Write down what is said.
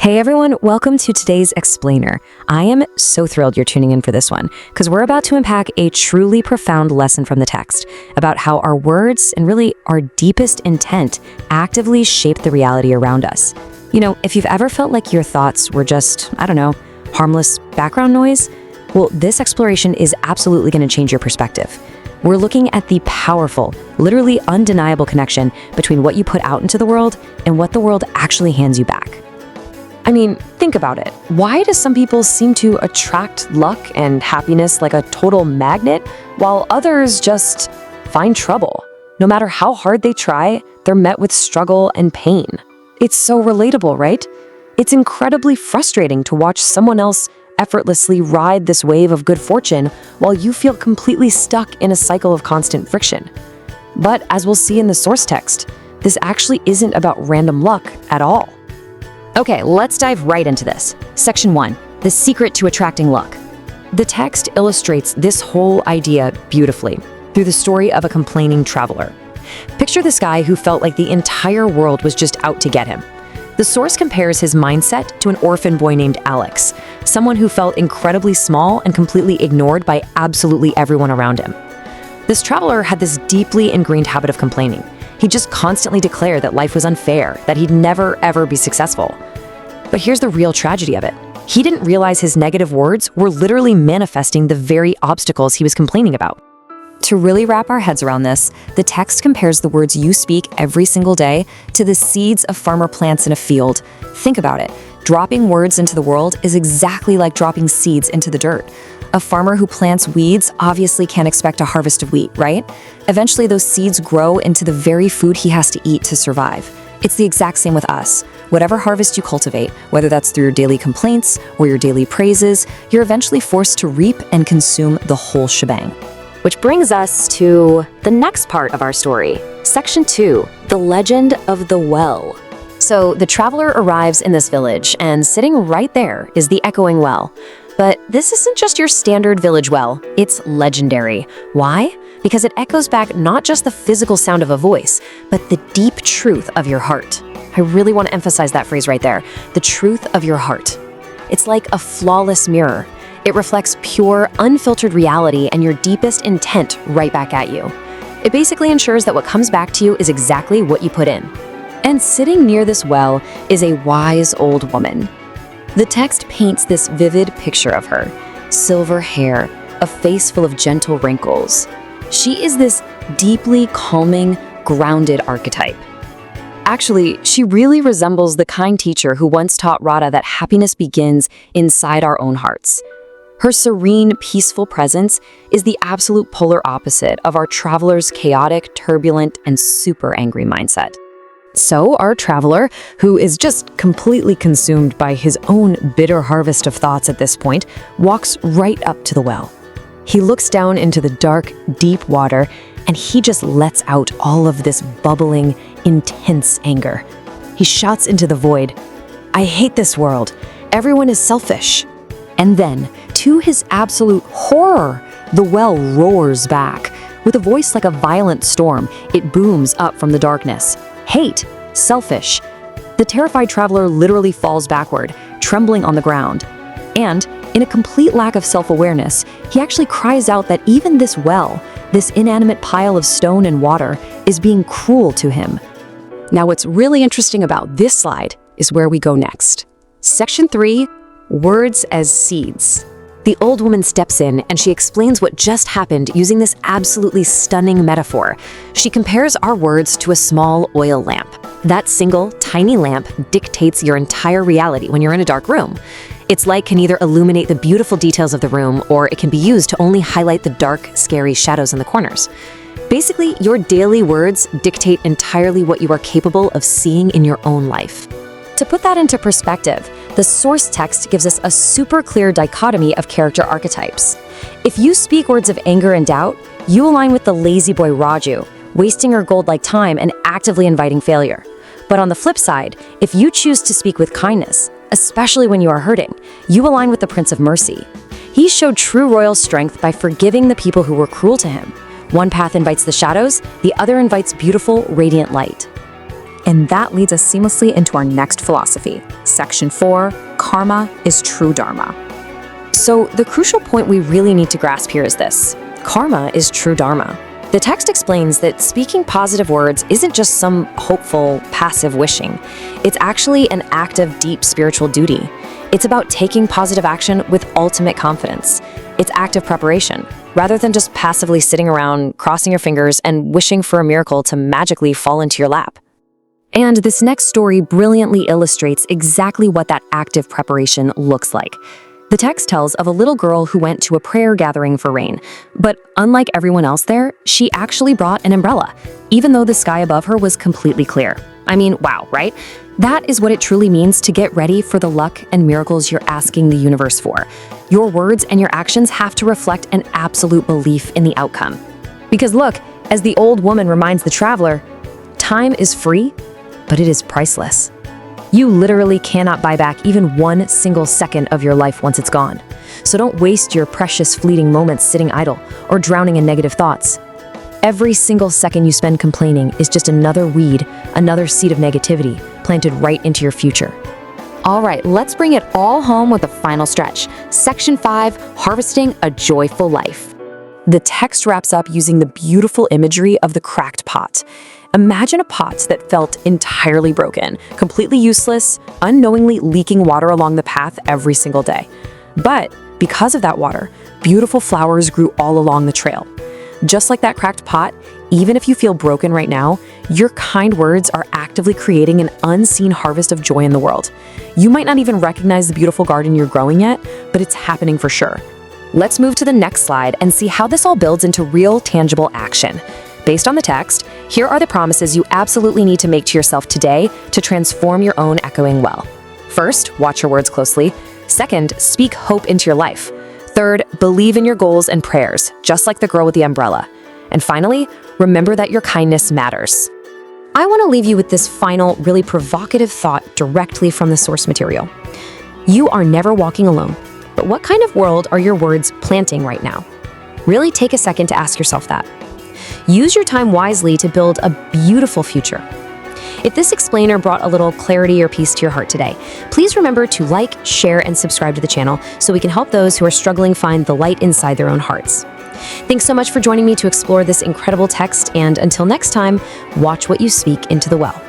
Hey everyone, welcome to today's Explainer. I am so thrilled you're tuning in for this one, because we're about to unpack a truly profound lesson from the text about how our words and really our deepest intent actively shape the reality around us. You know, if you've ever felt like your thoughts were just, harmless background noise, well, this exploration is absolutely going to change your perspective. We're looking at the powerful, literally undeniable connection between what you put out into the world and what the world actually hands you back. I mean, think about it. Why do some people seem to attract luck and happiness like a total magnet, while others just find trouble? No matter how hard they try, they're met with struggle and pain. It's so relatable, right? It's incredibly frustrating to watch someone else effortlessly ride this wave of good fortune while you feel completely stuck in a cycle of constant friction. But as we'll see in the source text, this actually isn't about random luck at all. Okay, let's dive right into this. Section 1, the secret to attracting luck. The text illustrates this whole idea beautifully through the story of a complaining traveler. Picture this guy who felt like the entire world was just out to get him. The source compares his mindset to an orphan boy named Alex, someone who felt incredibly small and completely ignored by absolutely everyone around him. This traveler had this deeply ingrained habit of complaining. He just constantly declared that life was unfair, that he'd never, ever be successful. But here's the real tragedy of it. He didn't realize his negative words were literally manifesting the very obstacles he was complaining about. To really wrap our heads around this, the text compares the words you speak every single day to the seeds a farmer plants in a field. Think about it. Dropping words into the world is exactly like dropping seeds into the dirt. A farmer who plants weeds obviously can't expect a harvest of wheat, right? Eventually, those seeds grow into the very food he has to eat to survive. It's the exact same with us. Whatever harvest you cultivate, whether that's through your daily complaints or your daily praises, you're eventually forced to reap and consume the whole shebang. Which brings us to the next part of our story. Section 2, the legend of the well. So the traveler arrives in this village, and sitting right there is the echoing well. But this isn't just your standard village well, it's legendary. Why? Because it echoes back not just the physical sound of a voice, but the deep truth of your heart. I really want to emphasize that phrase right there, the truth of your heart. It's like a flawless mirror. It reflects pure, unfiltered reality and your deepest intent right back at you. It basically ensures that what comes back to you is exactly what you put in. And sitting near this well is a wise old woman. The text paints this vivid picture of her. Silver hair, a face full of gentle wrinkles. She is this deeply calming, grounded archetype. Actually, she really resembles the kind teacher who once taught Radha that happiness begins inside our own hearts. Her serene, peaceful presence is the absolute polar opposite of our traveler's chaotic, turbulent, and super angry mindset. So our traveler, who is just completely consumed by his own bitter harvest of thoughts at this point, walks right up to the well. He looks down into the dark, deep water, and he just lets out all of this bubbling, intense anger. He shouts into the void, "I hate this world. Everyone is selfish." And then, to his absolute horror, the well roars back. With a voice like a violent storm, it booms up from the darkness. Hate, selfish. The terrified traveler literally falls backward, trembling on the ground. And, in a complete lack of self-awareness, he actually cries out that even this well, this inanimate pile of stone and water, is being cruel to him. Now, what's really interesting about this slide is where we go next. Section 3, words as seeds. The old woman steps in and she explains what just happened using this absolutely stunning metaphor. She compares our words to a small oil lamp. That single, tiny lamp dictates your entire reality when you're in a dark room. Its light can either illuminate the beautiful details of the room, or it can be used to only highlight the dark, scary shadows in the corners. Basically, your daily words dictate entirely what you are capable of seeing in your own life. To put that into perspective, the source text gives us a super clear dichotomy of character archetypes. If you speak words of anger and doubt, you align with the lazy boy Raju, wasting your gold-like time and actively inviting failure. But on the flip side, if you choose to speak with kindness, especially when you are hurting, you align with the Prince of Mercy. He showed true royal strength by forgiving the people who were cruel to him. One path invites the shadows, the other invites beautiful, radiant light. And that leads us seamlessly into our next philosophy. Section 4, karma is true dharma. So the crucial point we really need to grasp here is this: karma is true dharma. The text explains that speaking positive words isn't just some hopeful, passive wishing. It's actually an act of deep spiritual duty. It's about taking positive action with ultimate confidence. It's active preparation, rather than just passively sitting around, crossing your fingers, and wishing for a miracle to magically fall into your lap. And this next story brilliantly illustrates exactly what that active preparation looks like. The text tells of a little girl who went to a prayer gathering for rain, but unlike everyone else there, she actually brought an umbrella, even though the sky above her was completely clear. I mean, wow, right? That is what it truly means to get ready for the luck and miracles you're asking the universe for. Your words and your actions have to reflect an absolute belief in the outcome. Because look, as the old woman reminds the traveler, time is free, but it is priceless. You literally cannot buy back even one single second of your life once it's gone. So don't waste your precious fleeting moments sitting idle or drowning in negative thoughts. Every single second you spend complaining is just another weed, another seed of negativity planted right into your future. All right, let's bring it all home with the final stretch. Section 5, harvesting a joyful life. The text wraps up using the beautiful imagery of the cracked pot. Imagine a pot that felt entirely broken, completely useless, unknowingly leaking water along the path every single day. But because of that water, beautiful flowers grew all along the trail. Just like that cracked pot, even if you feel broken right now, your kind words are actively creating an unseen harvest of joy in the world. You might not even recognize the beautiful garden you're growing yet, but it's happening for sure. Let's move to the next slide and see how this all builds into real, tangible action. Based on the text, here are the promises you absolutely need to make to yourself today to transform your own echoing well. First, watch your words closely. Second, speak hope into your life. Third, believe in your goals and prayers, just like the girl with the umbrella. And finally, remember that your kindness matters. I want to leave you with this final, really provocative thought directly from the source material. You are never walking alone, but what kind of world are your words planting right now? Really take a second to ask yourself that. Use your time wisely to build a beautiful future. If this explainer brought a little clarity or peace to your heart today, please remember to like, share, and subscribe to the channel so we can help those who are struggling find the light inside their own hearts. Thanks so much for joining me to explore this incredible text, and until next time, watch what you speak into the well.